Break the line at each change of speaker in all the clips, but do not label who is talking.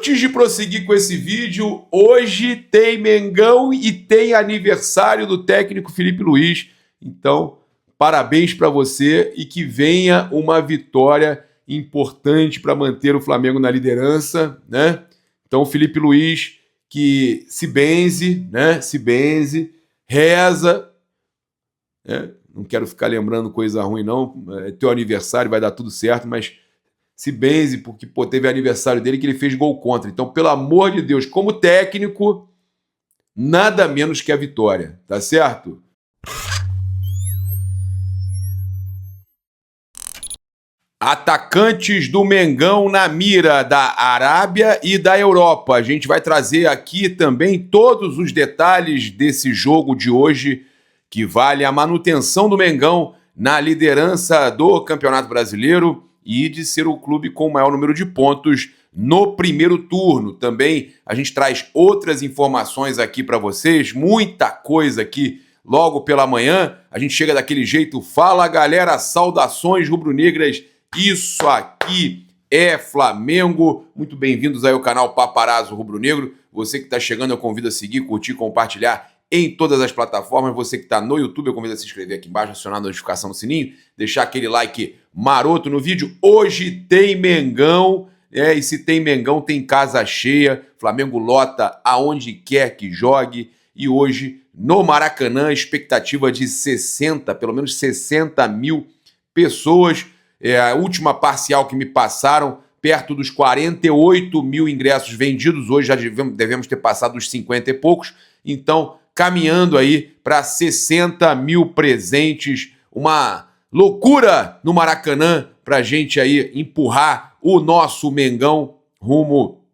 Antes de prosseguir com esse vídeo, hoje tem Mengão e tem aniversário do técnico Felipe Luiz. Então, parabéns para você e que venha uma vitória importante para manter o Flamengo na liderança, né? Então, o Felipe Luiz que se benze, né? Se benze, reza, né? Não quero ficar lembrando coisa ruim, não. É teu aniversário, vai dar tudo certo, mas se benze, porque teve aniversário dele que ele fez gol contra. Então, pelo amor de Deus, como técnico, nada menos que a vitória, tá certo? Atacantes do Mengão na mira da Arábia e da Europa. A gente vai trazer aqui também todos os detalhes desse jogo de hoje, que vale a manutenção do Mengão na liderança do Campeonato Brasileiro e de ser o clube com o maior número de pontos no primeiro turno. Também a gente traz outras informações aqui para vocês, muita coisa aqui logo pela manhã. A gente chega daquele jeito, fala galera, saudações rubro-negras, isso aqui é Flamengo. Muito bem-vindos aí ao canal Paparazzo Rubro-Negro. Você que está chegando, eu convido a seguir, curtir, compartilhar em todas as plataformas. Você que está no YouTube, eu convido a se inscrever aqui embaixo, acionar a notificação no sininho, deixar aquele like maroto no vídeo. Hoje tem Mengão, e se tem Mengão, tem casa cheia. Flamengo lota aonde quer que jogue. E hoje, no Maracanã, expectativa de 60, pelo menos 60 mil pessoas. A última parcial que me passaram, perto dos 48 mil ingressos vendidos. Hoje já devemos ter passado os 50 e poucos. Então, caminhando aí para 60 mil presentes, uma loucura no Maracanã para a gente aí empurrar o nosso Mengão rumo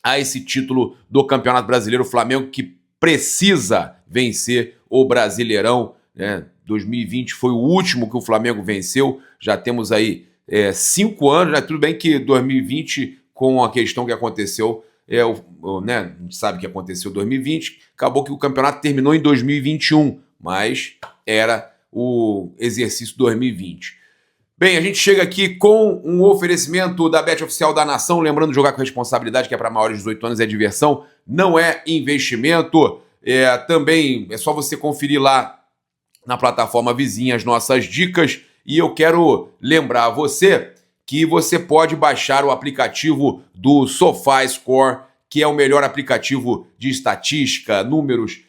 a esse título do Campeonato Brasileiro. O Flamengo que precisa vencer o Brasileirão, né? 2020 foi o último que o Flamengo venceu, já temos aí 5 anos, né? Tudo bem que 2020, com a questão que aconteceu, né? A gente sabe que aconteceu em 2020, acabou que o campeonato terminou em 2021, mas era o exercício 2020. Bem, a gente chega aqui com um oferecimento da Bet Oficial da Nação, lembrando de jogar com responsabilidade, que é para maiores de 18 anos, é diversão, não é investimento. Também é só você conferir lá na plataforma vizinha as nossas dicas, e eu quero lembrar a você que você pode baixar o aplicativo do SofaScore, que é o melhor aplicativo de estatística, números,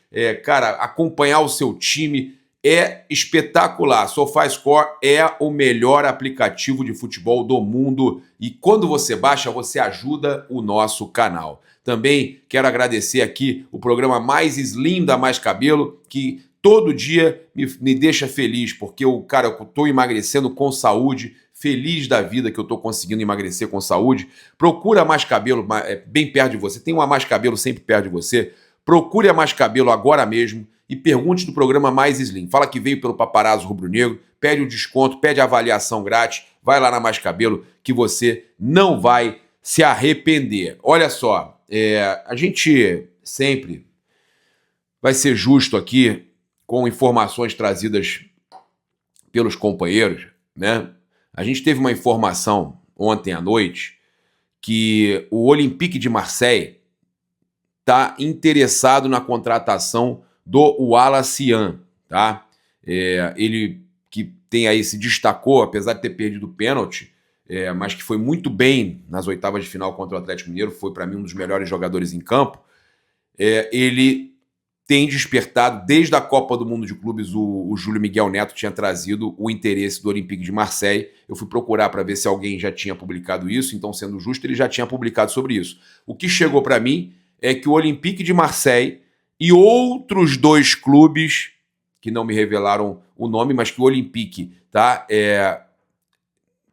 acompanhar o seu time é espetacular. SofaScore é o melhor aplicativo de futebol do mundo e quando você baixa, você ajuda o nosso canal. Também quero agradecer aqui o programa Mais Slim da Mais Cabelo, que todo dia me deixa feliz, porque eu estou emagrecendo com saúde, feliz da vida que eu estou conseguindo emagrecer com saúde. Procura a Mais Cabelo bem perto de você, tem uma Mais Cabelo sempre perto de você. Procure a Mais Cabelo agora mesmo e pergunte do programa Mais Slim. Fala que veio pelo Paparazzo Rubro-Negro, pede o desconto, pede a avaliação grátis, vai lá na Mais Cabelo que você não vai se arrepender. Olha só, a gente sempre vai ser justo aqui com informações trazidas pelos companheiros, né? A gente teve uma informação ontem à noite que o Olympique de Marseille está interessado na contratação do Walacian, tá? Ele que tem aí se destacou, apesar de ter perdido o pênalti, mas que foi muito bem nas oitavas de final contra o Atlético Mineiro, foi para mim um dos melhores jogadores em campo. Ele tem despertado, desde a Copa do Mundo de Clubes, o Júlio Miguel Neto tinha trazido o interesse do Olympique de Marseille. Eu fui procurar para ver se alguém já tinha publicado isso, então, sendo justo, ele já tinha publicado sobre isso. O que chegou para mim é que o Olympique de Marseille e outros 2 clubes, que não me revelaram o nome, mas que o Olympique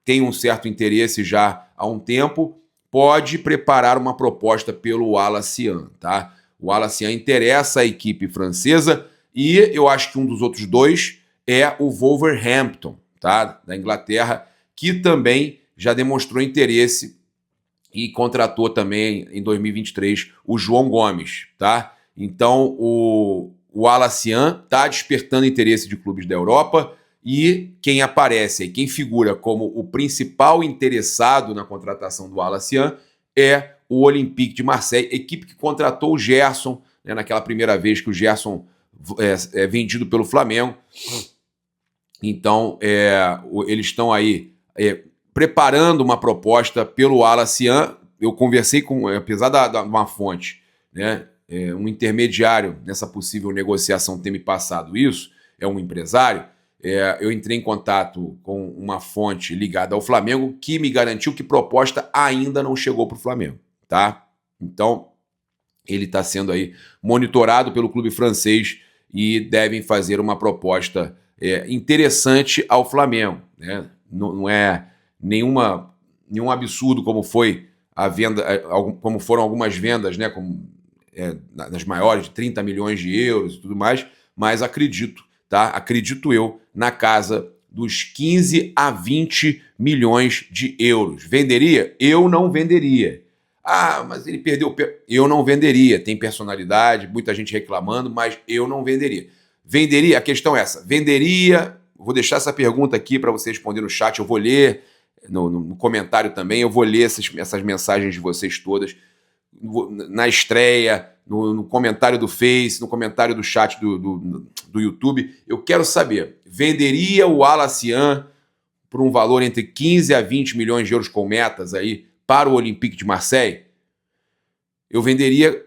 tem um certo interesse já há um tempo, pode preparar uma proposta pelo Walacian, tá? O Walacian interessa a equipe francesa e eu acho que um dos outros 2 é o Wolverhampton, tá? Da Inglaterra, que também já demonstrou interesse e contratou também em 2023 o João Gomes, tá? Então o Walacian está despertando interesse de clubes da Europa e quem aparece, quem figura como o principal interessado na contratação do Walacian é o Olympique de Marseille, equipe que contratou o Gerson, né, naquela primeira vez que o Gerson é vendido pelo Flamengo. Então, eles estão aí preparando uma proposta pelo Alassian. Eu conversei com, apesar de uma fonte, né, um intermediário nessa possível negociação ter me passado isso, é um empresário, eu entrei em contato com uma fonte ligada ao Flamengo que me garantiu que proposta ainda não chegou para o Flamengo, tá? Então, ele está sendo aí monitorado pelo clube francês e devem fazer uma proposta interessante ao Flamengo, né? Não é nenhum absurdo como foi a venda, como foram algumas vendas, né? Nas maiores de 30 milhões de euros e tudo mais, mas acredito, tá? Acredito eu, na casa dos 15 a 20 milhões de euros. Venderia? Eu não venderia. Ah, mas ele perdeu. Eu não venderia. Tem personalidade, muita gente reclamando, mas eu não venderia. Venderia? A questão é essa. Venderia? Vou deixar essa pergunta aqui para você responder no chat. Eu vou ler no comentário também. Eu vou ler essas mensagens de vocês todas na estreia, no comentário do Face, no comentário do chat do YouTube. Eu quero saber, venderia o Alassian por um valor entre 15 a 20 milhões de euros com metas aí para o Olympique de Marseille? Eu venderia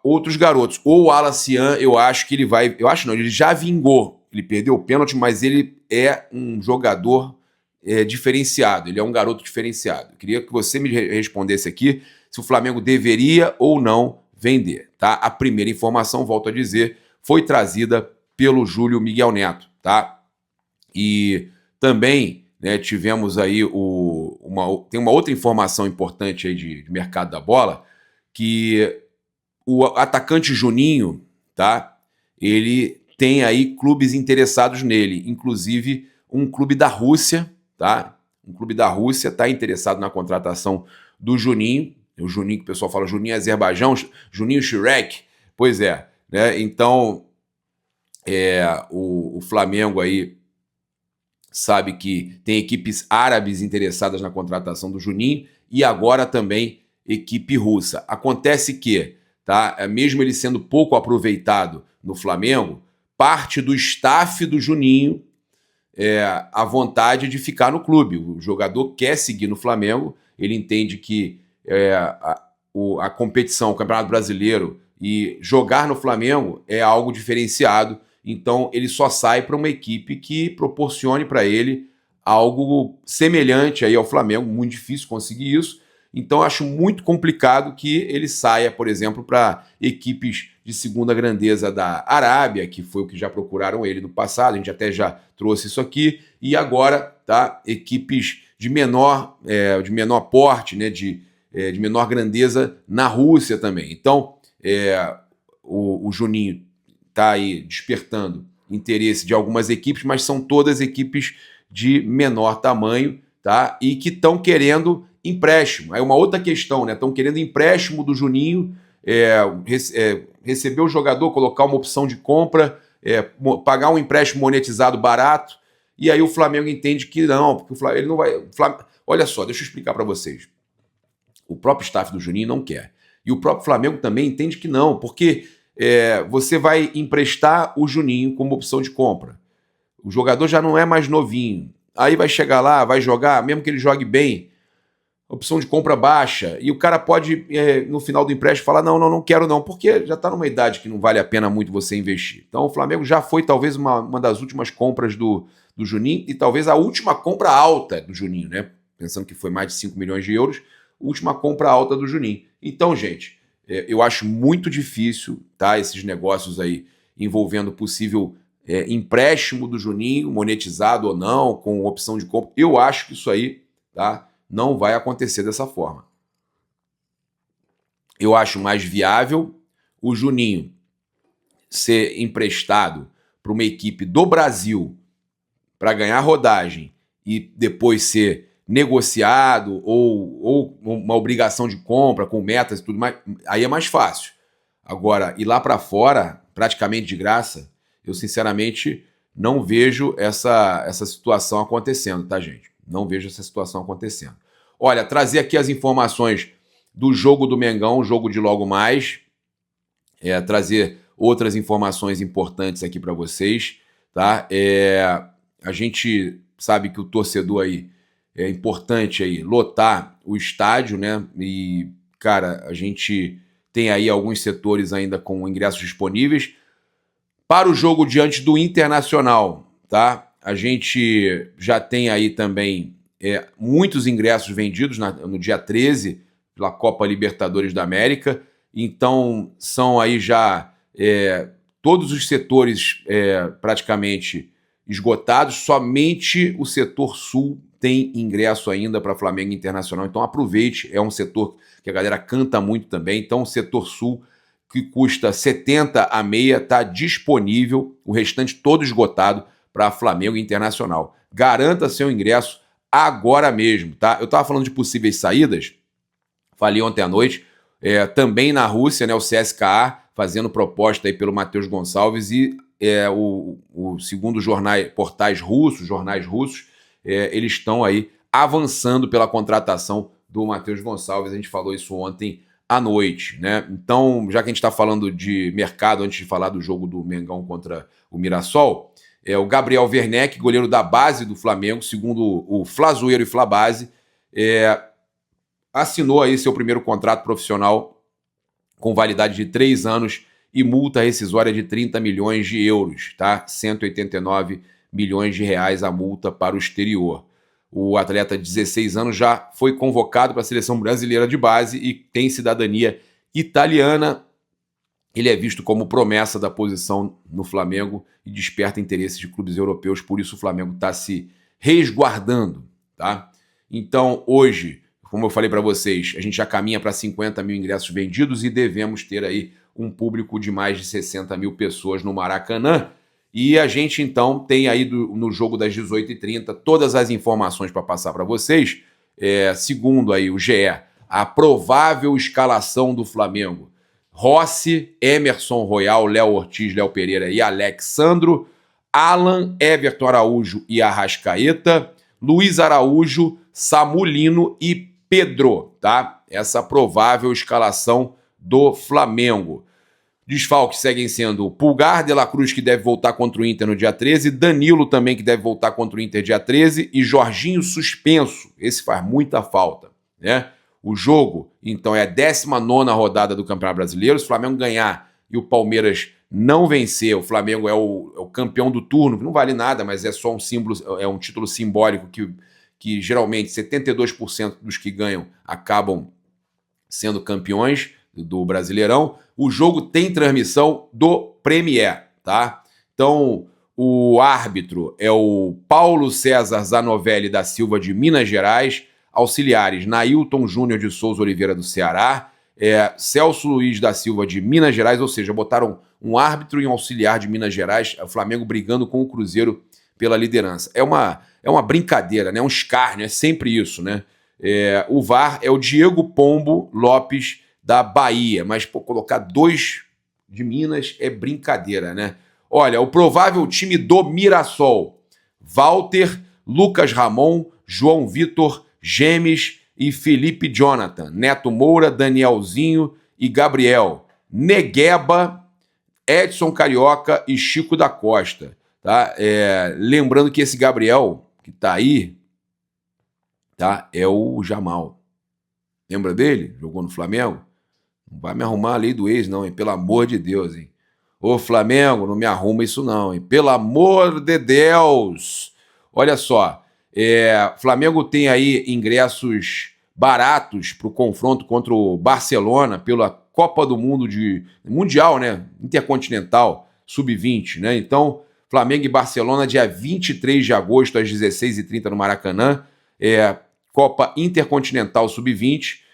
outros garotos. Ou o Alassian, eu acho que ele vai... Eu acho não, ele já vingou. Ele perdeu o pênalti, mas ele é um jogador diferenciado. Ele é um garoto diferenciado. Eu queria que você me respondesse aqui se o Flamengo deveria ou não vender, tá? A primeira informação, volto a dizer, foi trazida pelo Júlio Miguel Neto, tá? E também, né, tivemos aí tem uma outra informação importante aí de mercado da bola, que o atacante Juninho, tá? Ele tem aí clubes interessados nele, inclusive um clube da Rússia, tá? Um clube da Rússia está interessado na contratação do Juninho. O Juninho, que o pessoal fala Juninho Azerbaijão, Juninho Shrek. Pois é, né? Então, o Flamengo aí sabe que tem equipes árabes interessadas na contratação do Juninho e agora também equipe russa. Acontece que, tá, mesmo ele sendo pouco aproveitado no Flamengo, parte do staff do Juninho a vontade de ficar no clube. O jogador quer seguir no Flamengo, ele entende que a competição, o Campeonato Brasileiro e jogar no Flamengo é algo diferenciado, então ele só sai para uma equipe que proporcione para ele algo semelhante aí ao Flamengo, muito difícil conseguir isso, então acho muito complicado que ele saia, por exemplo, para equipes de segunda grandeza da Arábia, que foi o que já procuraram ele no passado, a gente até já trouxe isso aqui, e agora, tá, equipes de menor porte, né, de menor grandeza na Rússia também. Então, o Juninho está aí despertando interesse de algumas equipes, mas são todas equipes de menor tamanho, tá? E que estão querendo empréstimo. Aí uma outra questão, né? Estão querendo empréstimo do Juninho, receber o jogador, colocar uma opção de compra, pagar um empréstimo monetizado barato, e aí o Flamengo entende que não, porque ele não vai... Olha só, deixa eu explicar para vocês. O próprio staff do Juninho não quer. E o próprio Flamengo também entende que não, porque você vai emprestar o Juninho como opção de compra. O jogador já não é mais novinho. Aí vai chegar lá, vai jogar, mesmo que ele jogue bem, opção de compra baixa, e o cara pode, no final do empréstimo, falar, não quero não, porque já está numa idade que não vale a pena muito você investir. Então o Flamengo já foi talvez uma das últimas compras do Juninho, e talvez a última compra alta do Juninho, né? Pensando que foi mais de 5 milhões de euros, última compra alta do Juninho. Então, gente, eu acho muito difícil, tá, esses negócios aí envolvendo possível empréstimo do Juninho, monetizado ou não, com opção de compra. Eu acho que isso aí, tá, não vai acontecer dessa forma. Eu acho mais viável o Juninho ser emprestado para uma equipe do Brasil para ganhar rodagem e depois ser negociado ou uma obrigação de compra com metas e tudo mais, aí é mais fácil. Agora, ir lá para fora, praticamente de graça, eu sinceramente não vejo essa situação acontecendo, tá, gente? Não vejo essa situação acontecendo. Olha, trazer aqui as informações do jogo do Mengão, jogo de logo mais, trazer outras informações importantes aqui para vocês, tá? A gente sabe que o torcedor aí é importante aí lotar o estádio, né? E, cara, a gente tem aí alguns setores ainda com ingressos disponíveis. Para o jogo diante do Internacional, tá? A gente já tem aí também muitos ingressos vendidos no dia 13 pela Copa Libertadores da América. Então, são aí já todos os setores praticamente esgotados. Somente o setor sul tem ingresso ainda para Flamengo Internacional. Então, aproveite. É um setor que a galera canta muito também. Então, o setor sul, que custa 70 a meia, está disponível. O restante todo esgotado para Flamengo Internacional. Garanta seu ingresso agora mesmo, tá? Eu estava falando de possíveis saídas. Falei ontem à noite. Também na Rússia, né, o CSKA fazendo proposta aí pelo Matheus Gonçalves e segundo portais russos, eles estão aí avançando pela contratação do Matheus Gonçalves. A gente falou isso ontem à noite, né? Então, já que a gente está falando de mercado, antes de falar do jogo do Mengão contra o Mirassol, o Gabriel Werneck, goleiro da base do Flamengo, segundo o Flazoeiro e Flabase, assinou aí seu primeiro contrato profissional com validade de 3 anos e multa rescisória de 30 milhões de euros, tá? 189 milhões de reais a multa para o exterior. O atleta de 16 anos já foi convocado para a seleção brasileira de base e tem cidadania italiana. Ele é visto como promessa da posição no Flamengo e desperta interesse de clubes europeus, por isso o Flamengo está se resguardando, tá? Então, hoje, como eu falei para vocês, a gente já caminha para 50 mil ingressos vendidos e devemos ter aí um público de mais de 60 mil pessoas no Maracanã. E a gente, então, tem aí no jogo das 18h30 todas as informações para passar para vocês. Segundo aí o GE, a provável escalação do Flamengo: Rossi, Emerson Royal, Léo Ortiz, Léo Pereira e Alexandro, Alan, Everton Araújo e Arrascaeta, Luiz Araújo, Samulino e Pedro, tá? Essa provável escalação do Flamengo. Desfalques seguem sendo Pulgar, De La Cruz, que deve voltar contra o Inter no dia 13, Danilo também, que deve voltar contra o Inter dia 13, e Jorginho suspenso. Esse faz muita falta, né? O jogo, então, é a 19ª rodada do Campeonato Brasileiro. Se o Flamengo ganhar e o Palmeiras não vencer, o Flamengo é o campeão do turno, que não vale nada, mas é só um símbolo, é um título simbólico que geralmente 72% dos que ganham acabam sendo campeões do Brasileirão. O jogo tem transmissão do Premier, tá? Então, o árbitro é o Paulo César Zanovelli da Silva, de Minas Gerais. Auxiliares: Nailton Júnior de Souza Oliveira, do Ceará. Celso Luiz da Silva, de Minas Gerais. Ou seja, botaram um árbitro e um auxiliar de Minas Gerais. O Flamengo brigando com o Cruzeiro pela liderança. É uma brincadeira, né? Um escárnio, é sempre isso, né? O VAR é o Diego Pombo Lopes, da Bahia, mas colocar 2 de Minas é brincadeira, né? Olha, o provável time do Mirassol: Walter, Lucas Ramon, João Vitor, Gemes e Felipe Jonathan, Neto Moura, Danielzinho e Gabriel, Negueba, Edson Carioca e Chico da Costa, tá? Lembrando que esse Gabriel que tá aí, tá? É o Jamal. Lembra dele? Jogou no Flamengo? Não vai me arrumar a lei do ex, não, hein? Pelo amor de Deus, hein? Ô, Flamengo, não me arruma isso, não, hein? Pelo amor de Deus! Olha só, Flamengo tem aí ingressos baratos para o confronto contra o Barcelona pela Copa do Mundo Mundial, né? Intercontinental, Sub-20, né? Então, Flamengo e Barcelona, dia 23 de agosto, às 16h30 no Maracanã. Copa Intercontinental Sub-20.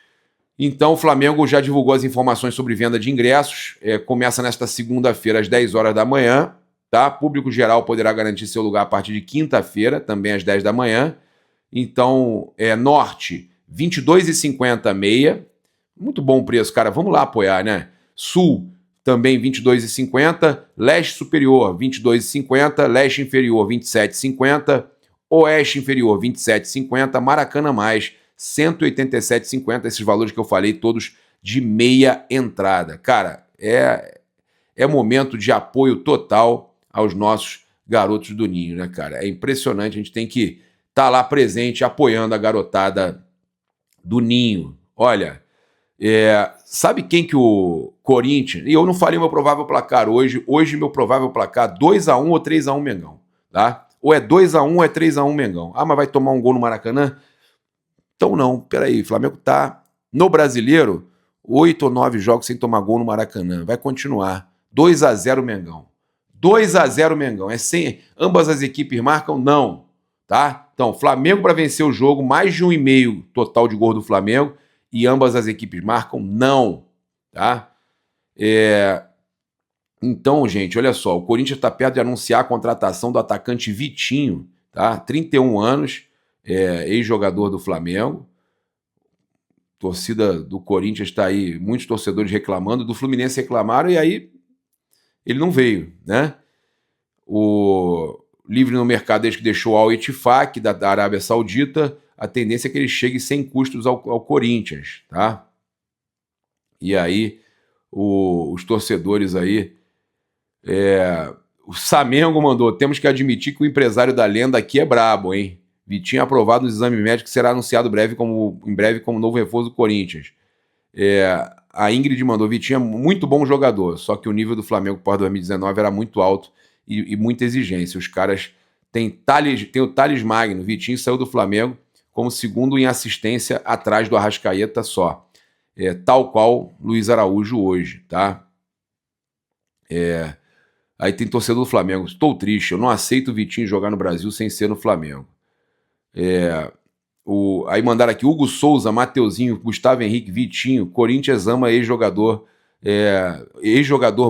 Então, o Flamengo já divulgou as informações sobre venda de ingressos. Começa nesta segunda-feira, às 10 horas da manhã. Tá? Público geral poderá garantir seu lugar a partir de quinta-feira, também às 10 da manhã. Então, Norte, 22,50 meia. Muito bom o preço, cara. Vamos lá apoiar, né? Sul, também 22,50. Leste Superior, 22,50. Leste Inferior, 27,50. Oeste Inferior, 27,50. Maracanã Mais, 187,50, esses valores que eu falei, todos de meia entrada. Cara, é momento de apoio total aos nossos garotos do Ninho, né, cara? É impressionante, a gente tem que estar lá presente, apoiando a garotada do Ninho. Olha, sabe quem que o Corinthians... E eu não falei meu provável placar hoje. Hoje meu provável placar 2x1 ou 3x1 Mengão, tá? Ou é 2x1 ou é 3x1 Mengão. Ah, mas vai tomar um gol no Maracanã? Então não, peraí. O Flamengo tá no Brasileiro 8 ou 9 jogos sem tomar gol no Maracanã. Vai continuar. 2x0 Mengão. 2x0 Mengão. É sem... Ambas as equipes marcam? Não. Tá? Então, Flamengo para vencer o jogo, mais de 1,5 total de gol do Flamengo, e ambas as equipes marcam? Não. Tá? Então, gente, olha só, o Corinthians está perto de anunciar a contratação do atacante Vitinho, tá? 31 anos, ex-jogador do Flamengo. Torcida do Corinthians está aí, muitos torcedores reclamando, do Fluminense reclamaram, e aí ele não veio, né? O livre no mercado desde que deixou o Al-Ettifaq da Arábia Saudita, a tendência é que ele chegue sem custos ao Corinthians, tá? E aí os torcedores aí... O Samengo mandou: temos que admitir que o empresário da lenda aqui é brabo, hein? Vitinho aprovado nos exames médicos, será anunciado em breve como novo reforço do Corinthians. A Ingrid mandou: Vitinho é muito bom jogador, só que o nível do Flamengo pós 2019 era muito alto e muita exigência. Os caras tem o Thales Magno. Vitinho saiu do Flamengo como segundo em assistência atrás do Arrascaeta só. Tal qual Luiz Araújo hoje, tá? Aí tem torcedor do Flamengo: estou triste, eu não aceito o Vitinho jogar no Brasil sem ser no Flamengo. Aí mandaram aqui: Hugo Souza, Mateuzinho, Gustavo Henrique, Vitinho, Corinthians ama ex-jogador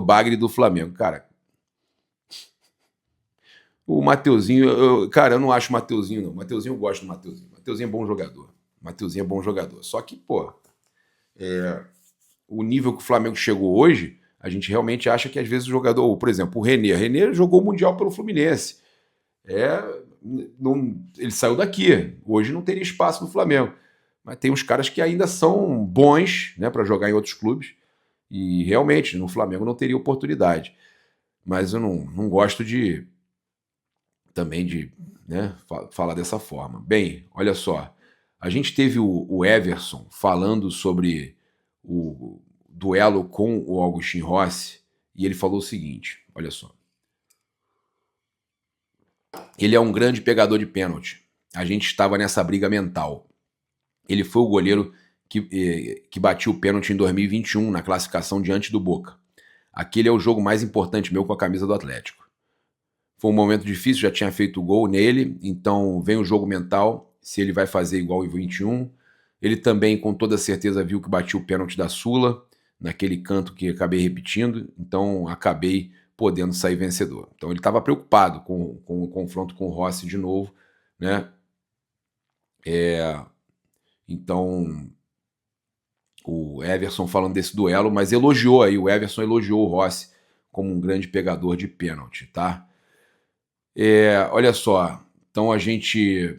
Bagre do Flamengo. Cara, o Mateuzinho, cara, eu não acho o Mateuzinho, não. Mateuzinho, eu gosto do Mateuzinho. Mateuzinho é bom jogador. Mateuzinho é bom jogador. Só que, pô, o nível que o Flamengo chegou hoje, a gente realmente acha que às vezes o jogador, por exemplo, o René jogou o Mundial pelo Fluminense. Ele saiu daqui. Hoje não teria espaço no Flamengo. Mas tem uns caras que ainda são bons, né, para jogar em outros clubes. E realmente, no Flamengo não teria oportunidade. Mas eu não gosto também de, né, falar dessa forma. Bem, olha só. A gente teve o Everson falando sobre o duelo com o Agustin Rossi, e ele falou o seguinte, olha só: ele é um grande pegador de pênalti, a gente estava nessa briga mental, ele foi o goleiro que batiu o pênalti em 2021 na classificação diante do Boca, aquele é o jogo mais importante meu com a camisa do Atlético, foi um momento difícil, já tinha feito o gol nele, então vem o jogo mental, se ele vai fazer igual em 21, ele também com toda certeza viu que batiu o pênalti da Sula, naquele canto que acabei repetindo, então acabei podendo sair vencedor. Então ele estava preocupado com o confronto com o Rossi de novo, né? Então o Everson falando desse duelo, mas o Everson elogiou o Rossi como um grande pegador de pênalti, tá? Olha só, então a gente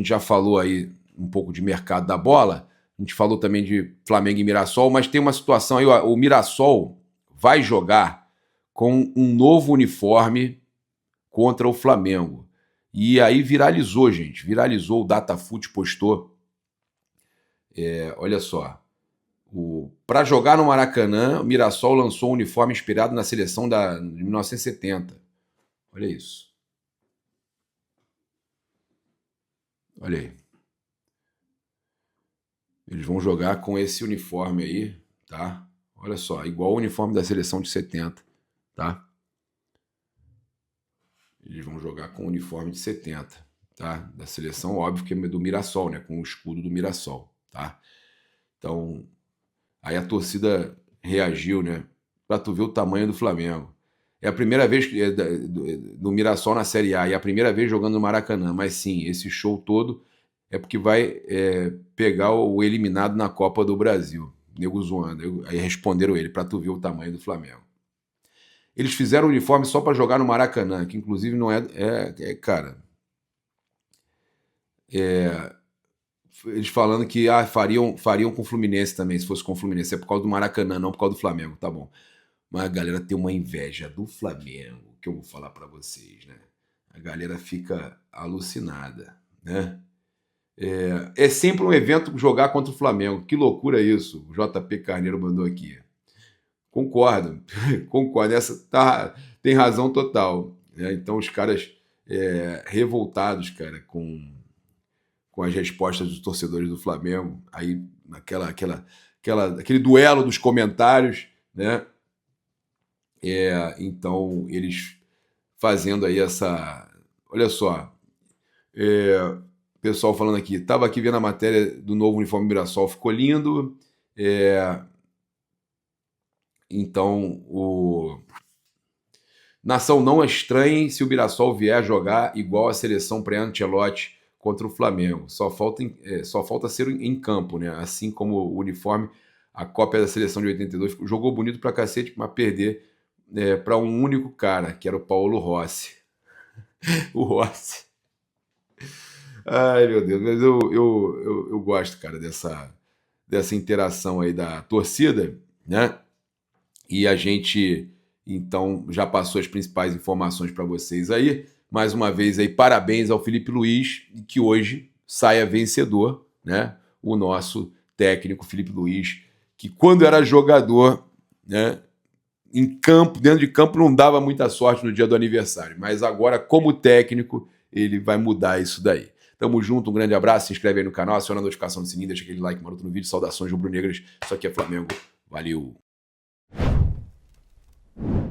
já falou aí um pouco de mercado da bola, a gente falou também de Flamengo e Mirassol, mas tem uma situação aí, o Mirassol vai jogar com um novo uniforme contra o Flamengo. E aí viralizou, gente, o Datafute postou. Olha só, para jogar no Maracanã, o Mirassol lançou um uniforme inspirado na seleção de 1970. Olha isso. Olha aí. Eles vão jogar com esse uniforme aí, tá? Olha só, igual o uniforme da seleção de 70, tá? Eles vão jogar com o uniforme de 70, tá? Da seleção, óbvio que é do Mirassol, né? Com o escudo do Mirassol, tá? Então, aí a torcida reagiu, né? Pra tu ver o tamanho do Flamengo. É a primeira vez do Mirassol na Série A, e é a primeira vez jogando no Maracanã. Mas sim, esse show todo é porque vai pegar o eliminado na Copa do Brasil. Nego zoando. Aí responderam ele: pra tu ver o tamanho do Flamengo. Eles fizeram o uniforme só para jogar no Maracanã, que inclusive não cara... Eles falando que fariam com o Fluminense também, se fosse com o Fluminense. É por causa do Maracanã, não por causa do Flamengo, tá bom. Mas a galera tem uma inveja do Flamengo, que eu vou falar pra vocês, né? A galera fica alucinada, né? É sempre um evento jogar contra o Flamengo. Que loucura isso. O JP Carneiro mandou aqui. Concordo, concordo. Tem razão total, né? Então os caras revoltados, cara, com as respostas dos torcedores do Flamengo, aí aquele duelo dos comentários, né? Então eles fazendo aí essa... Olha só, pessoal falando aqui, estava aqui vendo a matéria do novo uniforme Mirassol, ficou lindo. Então, nação não estranhe se o Mirassol vier jogar igual a seleção pré-Ancelotti contra o Flamengo. Só falta ser em campo, né? Assim como o uniforme, a cópia da seleção de 82, jogou bonito pra cacete, mas perder para um único cara, que era o Paulo Rossi. O Rossi. Ai, meu Deus, mas eu gosto, cara, dessa interação aí da torcida, né? E a gente, então, já passou as principais informações para vocês aí. Mais uma vez aí, parabéns ao Felipe Luiz, que hoje saia vencedor, né? O nosso técnico Felipe Luiz, que quando era jogador, né, em campo, dentro de campo, não dava muita sorte no dia do aniversário. Mas agora, como técnico, ele vai mudar isso daí. Tamo junto, um grande abraço, se inscreve aí no canal, aciona a notificação do sininho, deixa aquele like maroto no vídeo. Saudações rubro-negras, isso aqui é Flamengo, valeu!